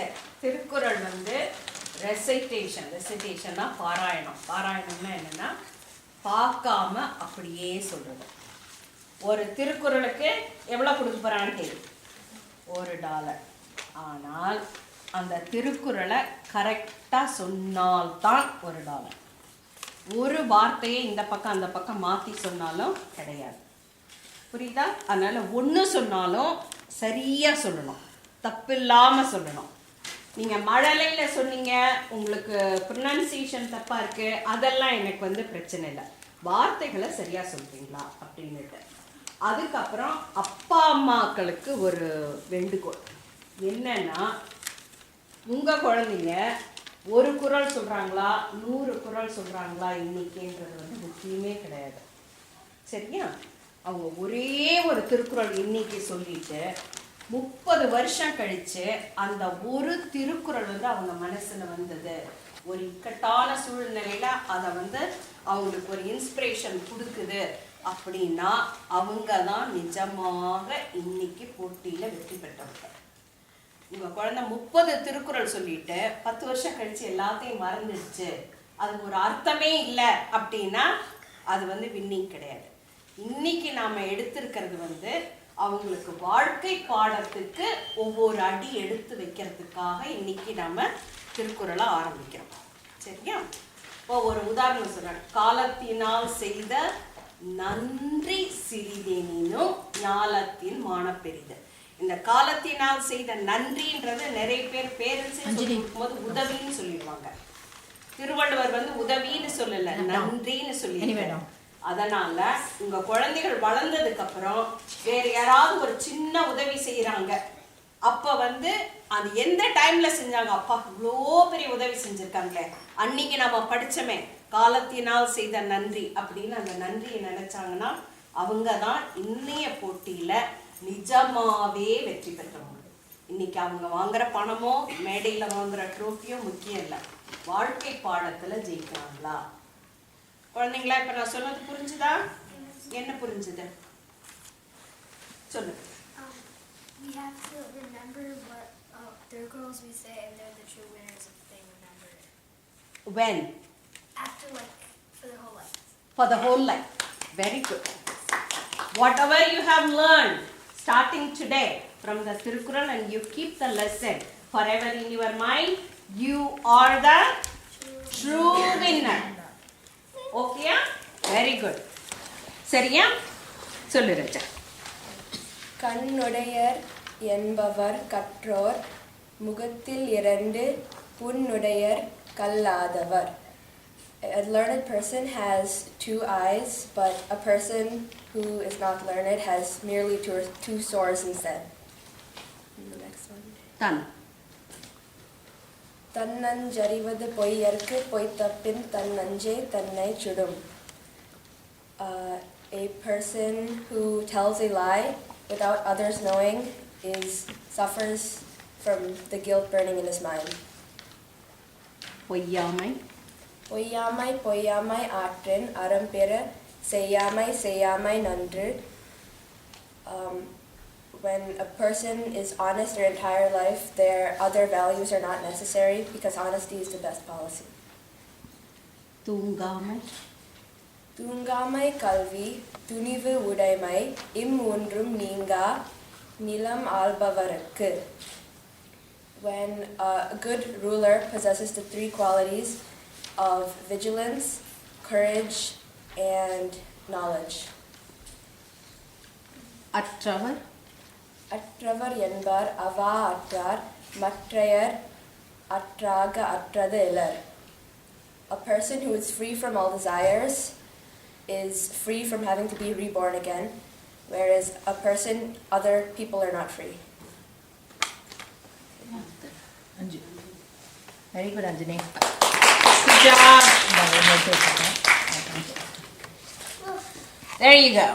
சரி, திருக்குறள் வந்து ரெசிட்டேஷன்னா பாராயணம்னா என்னன்னா பார்க்காம அப்படியே சொல்றது. ஒரு திருக்குறளுக்கு எவ்வளோ கொடுக்க போறான்னு தெரியும், $1. ஆனால் அந்த திருக்குறளை கரெக்டாக சொன்னால்தான் $1. ஒரு வார்த்தையை இந்த பக்கம் அந்த பக்கம் மாற்றி சொன்னாலும் கிடையாது. புரியுதா? அதனால் ஒன்று சொன்னாலும் சரியாக சொல்லணும், தப்பில்லாமல் சொல்லணும். நீங்கள் மழலையில் சொன்னீங்க, உங்களுக்கு ப்ரொனன்சியேஷன் தப்பாக இருக்குது, அதெல்லாம் எனக்கு வந்து பிரச்சனை இல்லை. வார்த்தைகளை சரியாக சொல்கிறீங்களா அப்படின்னுட்டு. அதுக்கப்புறம் அப்பா அம்மாக்களுக்கு ஒரு வேண்டுகோள் என்னன்னா, உங்கள் குழந்தைங்க ஒரு குறள் சொல்கிறாங்களா 100 குறள் சொல்கிறாங்களா இன்னைக்குன்றது வந்து முக்கியமே கிடையாது. சரியா? அவங்க ஒரே ஒரு திருக்குறள் இன்னைக்கு சொல்லிட்டு 30 வருஷம் கழித்து அந்த ஒரு திருக்குறள் வந்து அவங்க மனசில் வந்தது, ஒரு இக்கட்டான சூழ்நிலையில் அதை வந்து அவங்களுக்கு ஒரு இன்ஸ்பிரேஷன் கொடுக்குது அப்படின்னா அவங்க தான் நிஜமாக இன்னைக்கு போட்டியில் வெற்றி பெற்றவங்க. உங்கள் குழந்தை 30 திருக்குறள் சொல்லிட்டு 10 வருஷம் கழித்து எல்லாத்தையும் மறந்துடுச்சு, அதுக்கு ஒரு அர்த்தமே இல்லை அப்படின்னா அது வந்து வின்னிங் கிடையாது. இன்னைக்கு நாம் எடுத்திருக்கிறது வந்து அவங்களுக்கு வாழ்க்கை பாடத்துக்கு ஒவ்வொரு அடி எடுத்து வைக்கிறதுக்காக இன்னைக்கு நாம் திருக்குறளை ஆரம்பிக்கிறோம். சரியா? இப்போ ஒரு உதாரணம் சொல்கிறேன். காலத்தினால் செய்த நன்றி சிறிதெனினும் ஞாலத்தின் மானப்பெரிது. இந்த காலத்தினால் செய்த நன்றின்றது நிறைய பேர் பேரண்ட்ஸ் சொல்லும்போது உதவின்னு சொல்லிடுவாங்க. திருவள்ளுவர் வந்து உதவின்னு சொல்லலை, நன்றின்னு சொல்லி. அதனால உங்க குழந்தைகள் வளர்ந்ததுக்கு அப்புறம் வேற யாராவது ஒரு சின்ன உதவி செய்யறாங்க, அப்ப வந்து அது எந்த டைம்ல செஞ்சாங்க, அப்பா இவ்வளோ பெரிய உதவி செஞ்சிருக்காங்களே, அன்னைக்கு நம்ம படிச்சோமே காலத்தினால் செய்த நன்றி அப்படின்னு அந்த நன்றியை நினைச்சாங்கன்னா அவங்க தான் இன்னைய போட்டியில நிஜமாவே வெற்றி பெற்றவங்க. இன்னைக்கு அவங்க வாங்குற பணமோ மேடையில வாங்குற ட்ரோஃபியோ முக்கியம் இல்லை, வாழ்க்கை பாடத்துல ஜெயிக்கிறாங்களா? குழந்தைங்களா இப்ப நான் சொன்னது புரிஞ்சுதா? என்ன புரிஞ்சுது சொல்லு. We have to remember what திருக்குறள்s we say, and they're the true winners if they remember it. When? After, like, for the whole life. For the whole life. Very good. Whatever you have learned starting today from the Tirukkural, and you keep the lesson forever in your mind, you are the true winner. Okay? Very good. சரியா? சொல்லு ராஜா. கண்ணுடையர் என்பவர் கற்றோர் முகத்தில் 2 புண்ணுடையர் கல்லாதவர். A learned person has 2 eyes, but a person who is not learned has merely 2 sores instead. And the next one. Tan. தன்னஞ்சறிவது பொய்யர்க்கு பொய்த்தப்பின் தன்னஞ்சே தன்னை சுடும். A person who tells a lie without others knowing suffers from the guilt burning in his mind. பொய்யாமை. பொய்யாமை பொய்யாமை ஆற்றின் அறம்பெற செய்யாமை செய்யாமை நன்று. When a person is honest their entire life, their other values are not necessary because honesty is the best policy. தூங்காமை. தூங்காமை கல்வி துணிவு உடைமை ஒன்றும் நீங்கா நிலம் ஆள்பவருக்கு. When a good ruler possesses the 3 qualities of vigilance, courage, and knowledge. அற்றவர். அற்றவர் என்பார் அவா அற்றார் மற்றையர் அற்றாக அற்றது இலர். A person who is free from all desires is free from having to be reborn again, whereas other people are not free. Very good, Anjani. Good job. There you go.